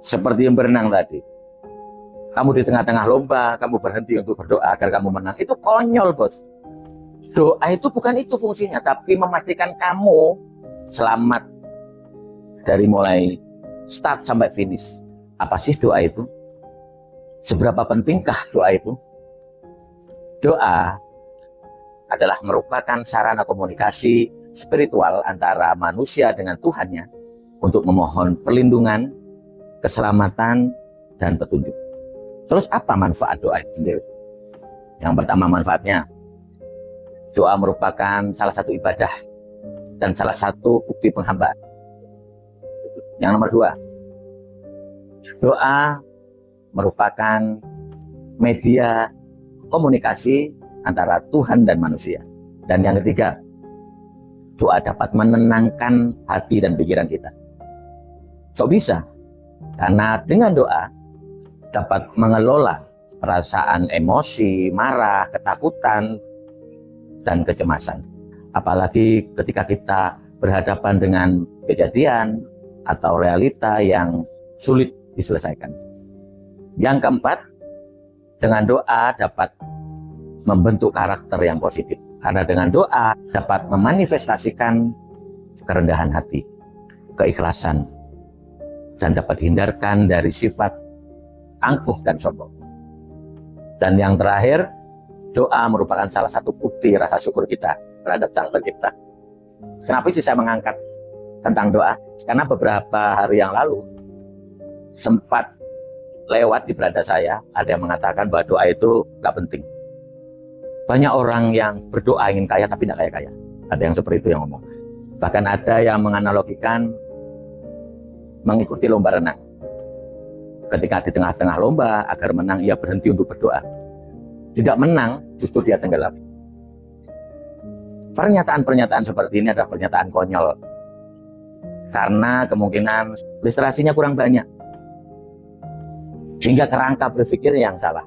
Seperti yang berenang tadi. Kamu di tengah-tengah lomba, kamu berhenti untuk berdoa agar kamu menang. Itu konyol, bos. Doa itu bukan itu fungsinya, tapi memastikan kamu selamat dari mulai start sampai finish. Apa sih doa itu? Seberapa pentingkah doa itu? Doa adalah merupakan sarana komunikasi spiritual antara manusia dengan Tuhannya untuk memohon perlindungan, keselamatan, dan petunjuk. Terus apa manfaat doa itu sendiri? Yang pertama manfaatnya, doa merupakan salah satu ibadah dan salah satu bukti penghambaan. Yang nomor dua, doa merupakan media komunikasi antara Tuhan dan manusia. Dan yang ketiga, doa dapat menenangkan hati dan pikiran kita. Kok bisa? Karena dengan doa dapat mengelola perasaan emosi, marah, ketakutan, dan kecemasan. Apalagi ketika kita berhadapan dengan kejadian atau realita yang sulit diselesaikan. Yang keempat, dengan doa dapat membentuk karakter yang positif. Karena dengan doa dapat memanifestasikan kerendahan hati, keikhlasan, dan dapat dihindarkan dari sifat angkuh dan sombong. Dan yang terakhir, doa merupakan salah satu bukti rasa syukur kita terhadap Sang Pencipta. Kenapa sih saya mengangkat tentang doa? Karena beberapa hari yang lalu sempat lewat di beranda saya, ada yang mengatakan bahwa doa itu gak penting. Banyak orang yang berdoa ingin kaya tapi tidak kaya-kaya. Ada yang seperti itu yang ngomong. Bahkan ada yang menganalogikan mengikuti lomba renang. Ketika di tengah-tengah lomba, agar menang ia berhenti untuk berdoa. Tidak menang, justru dia tenggelam. Pernyataan-pernyataan seperti ini adalah pernyataan konyol. Karena kemungkinan ilustrasinya kurang banyak. Sehingga kerangka berpikir yang salah.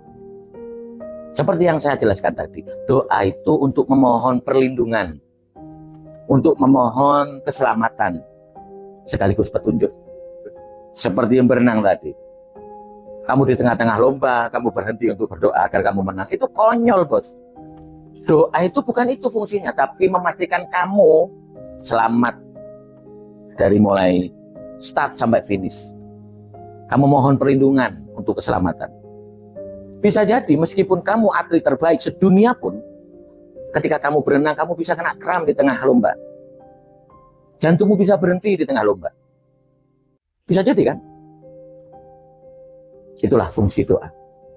Seperti yang saya jelaskan tadi, doa itu untuk memohon perlindungan, untuk memohon keselamatan, sekaligus petunjuk. Seperti yang berenang tadi. Kamu di tengah-tengah lomba, kamu berhenti untuk berdoa agar kamu menang. Itu konyol, bos. Doa itu bukan itu fungsinya, tapi memastikan kamu selamat dari mulai start sampai finish. Kamu mohon perlindungan untuk keselamatan. Bisa jadi meskipun kamu atlet terbaik sedunia pun, ketika kamu berenang, kamu bisa kena kram di tengah lomba. Jantungmu bisa berhenti di tengah lomba. Bisa jadi kan? Itulah fungsi doa.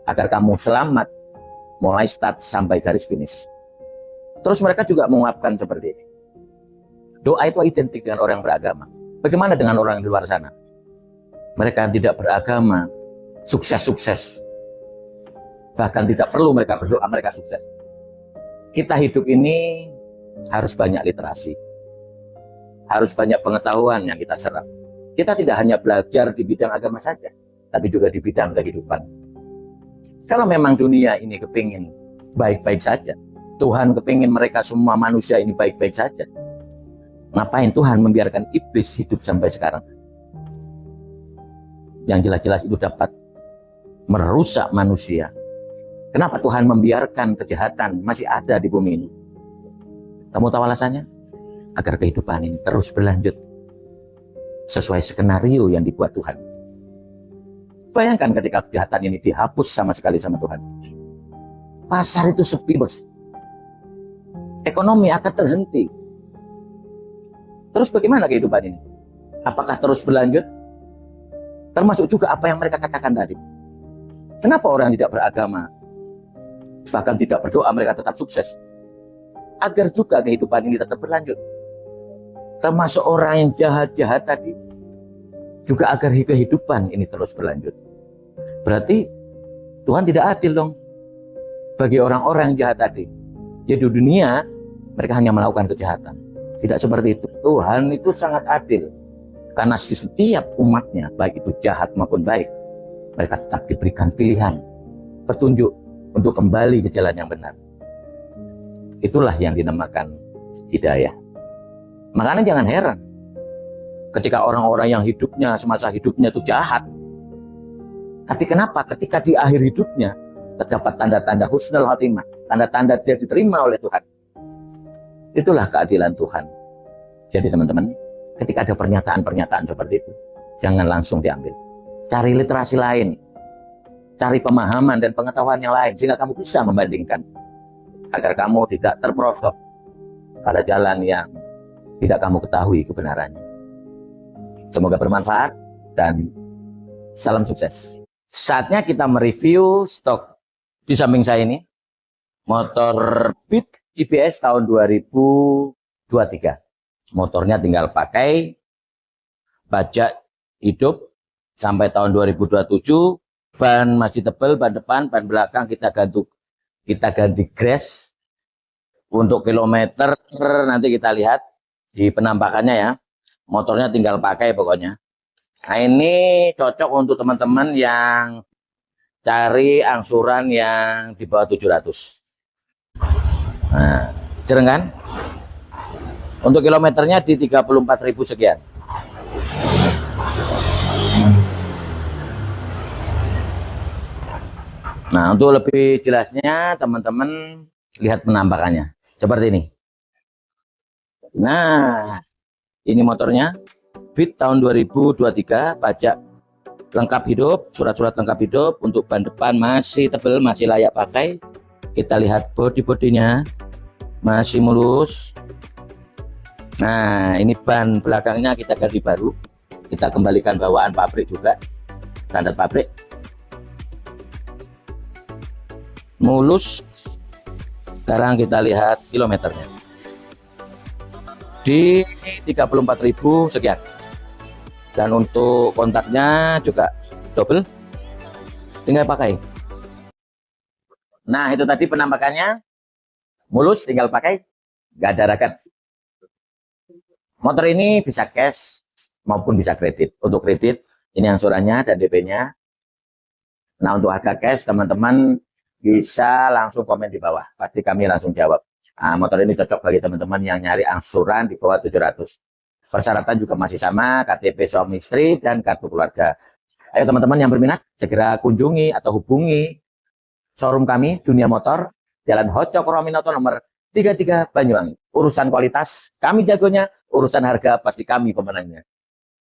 Agar kamu selamat mulai start sampai garis finish. Terus mereka juga menguapkan seperti ini. Doa itu identik dengan orang yang beragama. Bagaimana dengan orang di luar sana? Mereka yang tidak beragama, sukses-sukses. Bahkan tidak perlu mereka berdoa, mereka sukses. Kita hidup ini harus banyak literasi. Harus banyak pengetahuan yang kita serap. Kita tidak hanya belajar di bidang agama saja, tapi juga di bidang kehidupan. Kalau memang dunia ini kepingin baik-baik saja, Tuhan kepingin mereka semua manusia ini baik-baik saja, ngapain Tuhan membiarkan iblis hidup sampai sekarang? Yang jelas-jelas itu dapat merusak manusia. Kenapa Tuhan membiarkan kejahatan masih ada di bumi ini? Kamu tahu alasannya? Agar kehidupan ini terus berlanjut sesuai skenario yang dibuat Tuhan. Bayangkan ketika kejahatan ini dihapus sama sekali sama Tuhan. Pasar itu sepi, bos. Ekonomi akan terhenti. Terus bagaimana kehidupan ini? Apakah terus berlanjut? Termasuk juga apa yang mereka katakan tadi. Kenapa orang tidak beragama, bahkan tidak berdoa, mereka tetap sukses? Agar juga kehidupan ini tetap berlanjut. Termasuk orang yang jahat-jahat tadi, juga agar kehidupan ini terus berlanjut. Berarti Tuhan tidak adil dong bagi orang-orang yang jahat tadi. Jadi di dunia mereka hanya melakukan kejahatan. Tidak seperti itu. Tuhan itu sangat adil. Karena setiap umatnya, baik itu jahat maupun baik, mereka tetap diberikan pilihan, petunjuk untuk kembali ke jalan yang benar. Itulah yang dinamakan hidayah. Makanya jangan heran ketika orang-orang yang hidupnya semasa hidupnya itu jahat, Tapi kenapa ketika di akhir hidupnya terdapat tanda-tanda husnul khotimah, tanda-tanda dia diterima oleh Tuhan. Itulah keadilan Tuhan. Jadi teman-teman, ketika ada pernyataan-pernyataan seperti itu, jangan langsung diambil. Cari literasi lain, cari pemahaman dan pengetahuan yang lain, sehingga kamu bisa membandingkan, agar kamu tidak terperosok pada jalan yang tidak kamu ketahui kebenarannya. Semoga bermanfaat dan salam sukses. Saatnya kita mereview stok. Di samping saya ini, motor Beat GPS tahun 2023. Motornya tinggal pakai, pajak hidup sampai tahun 2027, ban masih tebal, ban depan, ban belakang kita ganti grass. Untuk kilometer nanti kita lihat di penampakannya ya. Motornya tinggal pakai pokoknya. Nah, ini cocok untuk teman-teman yang cari angsuran yang di bawah 700. Nah, jereng kan? Untuk kilometernya di 34.000 sekian. Nah, untuk lebih jelasnya teman-teman lihat penampakannya seperti ini. Nah, ini motornya Beat tahun 2023, pajak lengkap hidup, surat-surat lengkap hidup. Untuk ban depan masih tebal, masih layak pakai. Kita lihat bodi-bodinya masih mulus. Nah, ini ban belakangnya kita ganti baru, kita kembalikan bawaan pabrik juga, standar pabrik, mulus. Sekarang kita lihat kilometernya di 34.000 sekian. Dan untuk kontaknya juga double, tinggal pakai. Nah, itu tadi penampakannya, mulus, tinggal pakai, nggak ada ragat. Motor ini bisa cash maupun bisa kredit. Untuk kredit ini angsurannya dan DP-nya. Nah, untuk harga cash teman-teman bisa langsung komen di bawah, pasti kami langsung jawab. Nah, motor ini cocok bagi teman-teman yang nyari angsuran di bawah 700. Persyaratan juga masih sama, KTP suami istri dan kartu keluarga. Ayo teman-teman yang berminat, segera kunjungi atau hubungi showroom kami, Dunia Motor, Jalan Hocokroaminoto nomor 33 Banyuwangi. Urusan kualitas kami jagonya, urusan harga pasti kami pemenangnya.